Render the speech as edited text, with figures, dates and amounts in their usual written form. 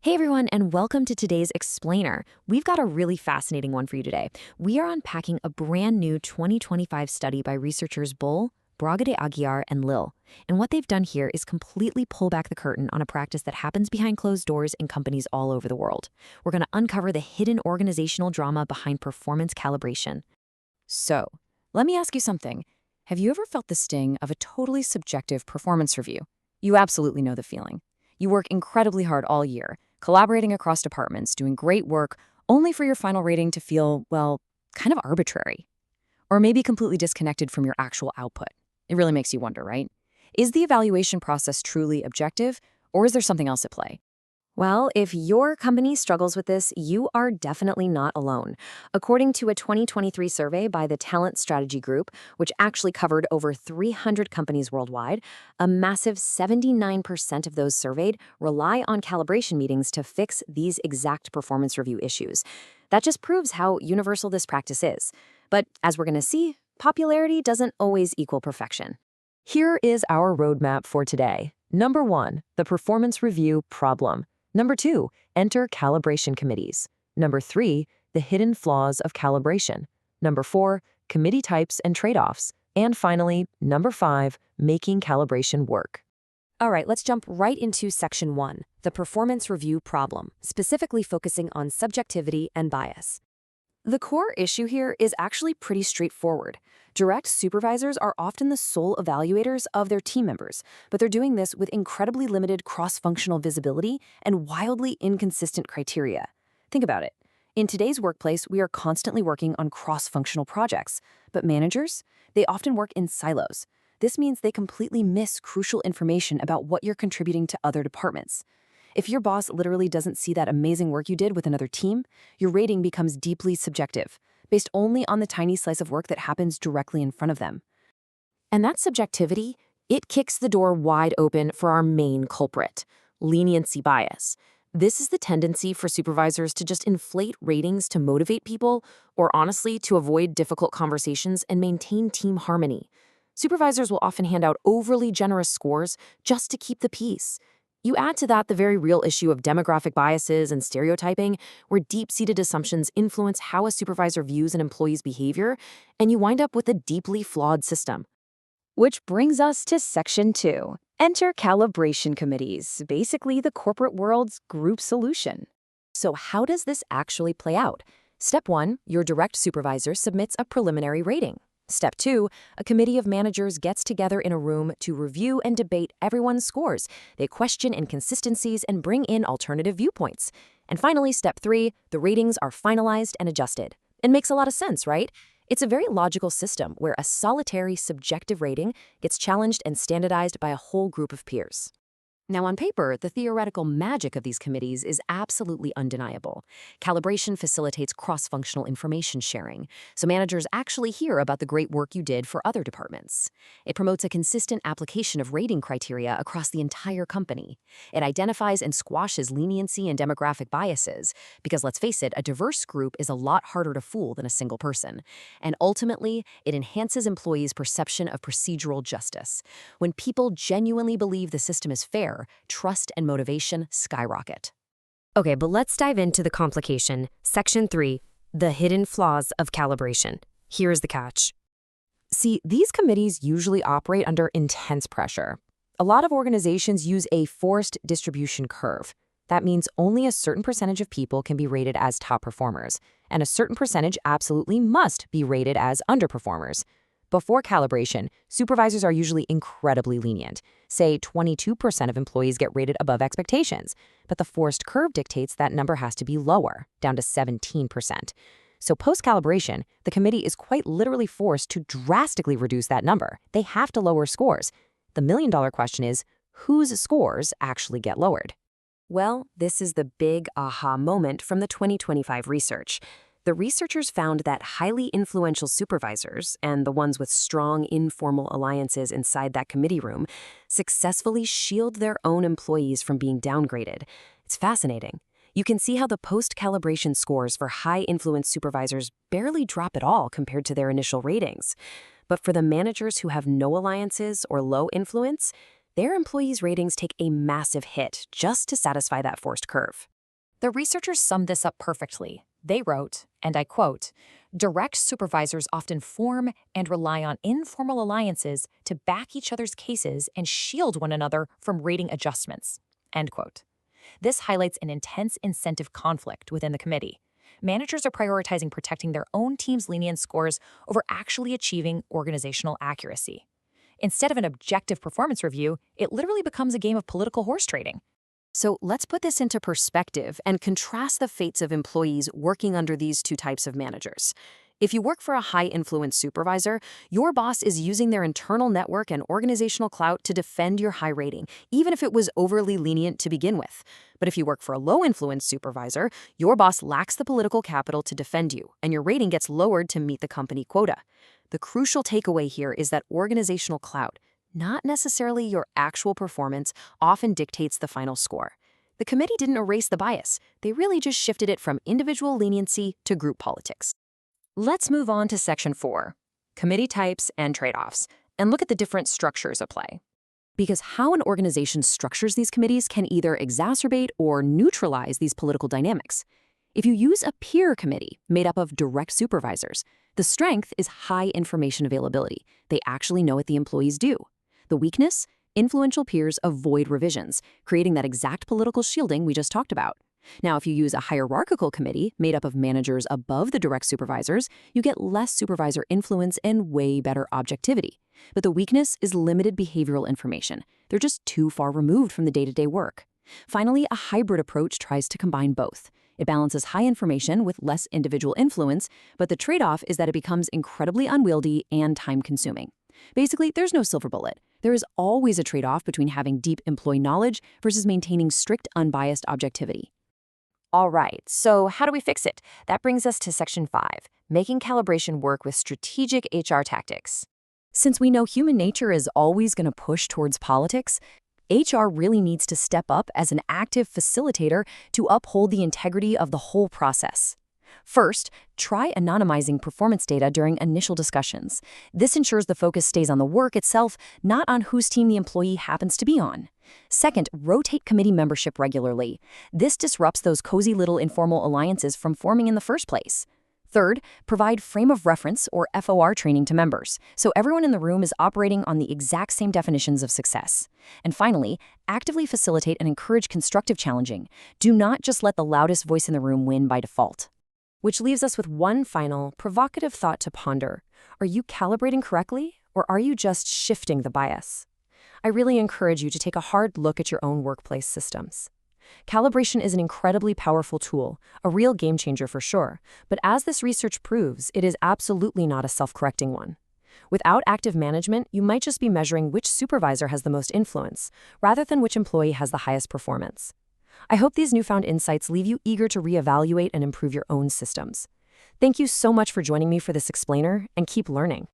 Hey everyone, and welcome to today's Explainer. We've got a really fascinating one for you today. We are unpacking a brand new 2025 study by researchers Bull, Bragade Aguiar, and Lil. And what they've done here is completely pull back the curtain on a practice that happens behind closed doors in companies all over the world. We're going to uncover the hidden organizational drama behind performance calibration. So, let me ask you something. Have you ever felt the sting of a totally subjective performance review? You absolutely know the feeling. You work incredibly hard all year, collaborating across departments, doing great work, only for your final rating to feel, well, kind of arbitrary. Or maybe completely disconnected from your actual output. It really makes you wonder, right? Is the evaluation process truly objective, or is there something else at play? Well, if your company struggles with this, you are definitely not alone. According to a 2023 survey by the Talent Strategy Group, which actually covered over 300 companies worldwide, a massive 79% of those surveyed rely on calibration meetings to fix these exact performance review issues. That just proves how universal this practice is. But as we're going to see, popularity doesn't always equal perfection. Here is our roadmap for today. Number 1, the performance review problem. Number 2, enter calibration committees. Number 3, the hidden flaws of calibration. Number 4, committee types and trade-offs. And finally, number 5, making calibration work. All right, let's jump right into Section 1, the performance review problem, specifically focusing on subjectivity and bias. The core issue here is actually pretty straightforward. Direct supervisors are often the sole evaluators of their team members, but they're doing this with incredibly limited cross-functional visibility and wildly inconsistent criteria. Think about it. In today's workplace, we are constantly working on cross-functional projects, but managers, they often work in silos. This means they completely miss crucial information about what you're contributing to other departments. If your boss literally doesn't see that amazing work you did with another team, your rating becomes deeply subjective, based only on the tiny slice of work that happens directly in front of them. And that subjectivity, it kicks the door wide open for our main culprit, leniency bias. This is the tendency for supervisors to just inflate ratings to motivate people, or honestly, to avoid difficult conversations and maintain team harmony. Supervisors will often hand out overly generous scores just to keep the peace. You add to that the very real issue of demographic biases and stereotyping, where deep-seated assumptions influence how a supervisor views an employee's behavior, and you wind up with a deeply flawed system. Which brings us to Section 2, enter calibration committees, basically the corporate world's group solution. So how does this actually play out? Step 1, your direct supervisor submits a preliminary rating. Step 2, a committee of managers gets together in a room to review and debate everyone's scores. They question inconsistencies and bring in alternative viewpoints. And finally, Step 3, the ratings are finalized and adjusted. It makes a lot of sense, right? It's a very logical system where a solitary subjective rating gets challenged and standardized by a whole group of peers. Now, on paper, the theoretical magic of these committees is absolutely undeniable. Calibration facilitates cross-functional information sharing, so managers actually hear about the great work you did for other departments. It promotes a consistent application of rating criteria across the entire company. It identifies and squashes leniency and demographic biases, because let's face it, a diverse group is a lot harder to fool than a single person. And ultimately, it enhances employees' perception of procedural justice. When people genuinely believe the system is fair, trust and motivation skyrocket. Okay, but let's dive into the complication. Section 3, the hidden flaws of calibration. Here's the catch. See, these committees usually operate under intense pressure. A lot of organizations use a forced distribution curve. That means only a certain percentage of people can be rated as top performers, and a certain percentage absolutely must be rated as underperformers. Before calibration, supervisors are usually incredibly lenient. Say 22% of employees get rated above expectations, but the forced curve dictates that number has to be lower, down to 17%. So post-calibration, the committee is quite literally forced to drastically reduce that number. They have to lower scores. The million-dollar question is, whose scores actually get lowered? Well, this is the big aha moment from the 2025 research. The researchers found that highly influential supervisors, and the ones with strong informal alliances inside that committee room, successfully shield their own employees from being downgraded. It's fascinating. You can see how the post-calibration scores for high-influence supervisors barely drop at all compared to their initial ratings. But for the managers who have no alliances or low influence, their employees' ratings take a massive hit just to satisfy that forced curve. The researchers summed this up perfectly. They wrote, and I quote, "Direct supervisors often form and rely on informal alliances to back each other's cases and shield one another from rating adjustments." End quote. This highlights an intense incentive conflict within the committee. Managers are prioritizing protecting their own team's lenient scores over actually achieving organizational accuracy. Instead of an objective performance review, it literally becomes a game of political horse trading. So let's put this into perspective and contrast the fates of employees working under these two types of managers. If you work for a high-influence supervisor, your boss is using their internal network and organizational clout to defend your high rating, even if it was overly lenient to begin with. But if you work for a low-influence supervisor, your boss lacks the political capital to defend you, and your rating gets lowered to meet the company quota. The crucial takeaway here is that organizational clout, not necessarily your actual performance, often dictates the final score. The committee didn't erase the bias. They really just shifted it from individual leniency to group politics. Let's move on to Section 4, Committee Types and Trade-offs, and look at the different structures at play. Because how an organization structures these committees can either exacerbate or neutralize these political dynamics. If you use a peer committee made up of direct supervisors, the strength is high information availability. They actually know what the employees do. The weakness? Influential peers avoid revisions, creating that exact political shielding we just talked about. Now, if you use a hierarchical committee made up of managers above the direct supervisors, you get less supervisor influence and way better objectivity. But the weakness is limited behavioral information. They're just too far removed from the day-to-day work. Finally, a hybrid approach tries to combine both. It balances high information with less individual influence, but the trade-off is that it becomes incredibly unwieldy and time-consuming. Basically, there's no silver bullet. There is always a trade-off between having deep employee knowledge versus maintaining strict, unbiased objectivity. All right, so how do we fix it? That brings us to Section 5, making calibration work with strategic HR tactics. Since we know human nature is always going to push towards politics, HR really needs to step up as an active facilitator to uphold the integrity of the whole process. First, try anonymizing performance data during initial discussions. This ensures the focus stays on the work itself, not on whose team the employee happens to be on. Second, rotate committee membership regularly. This disrupts those cozy little informal alliances from forming in the first place. Third, provide frame of reference or FOR training to members, so everyone in the room is operating on the exact same definitions of success. And finally, actively facilitate and encourage constructive challenging. Do not just let the loudest voice in the room win by default. Which leaves us with one final, provocative thought to ponder. Are you calibrating correctly, or are you just shifting the bias? I really encourage you to take a hard look at your own workplace systems. Calibration is an incredibly powerful tool, a real game changer for sure, but as this research proves, it is absolutely not a self-correcting one. Without active management, you might just be measuring which supervisor has the most influence, rather than which employee has the highest performance. I hope these newfound insights leave you eager to reevaluate and improve your own systems. Thank you so much for joining me for this explainer, and keep learning.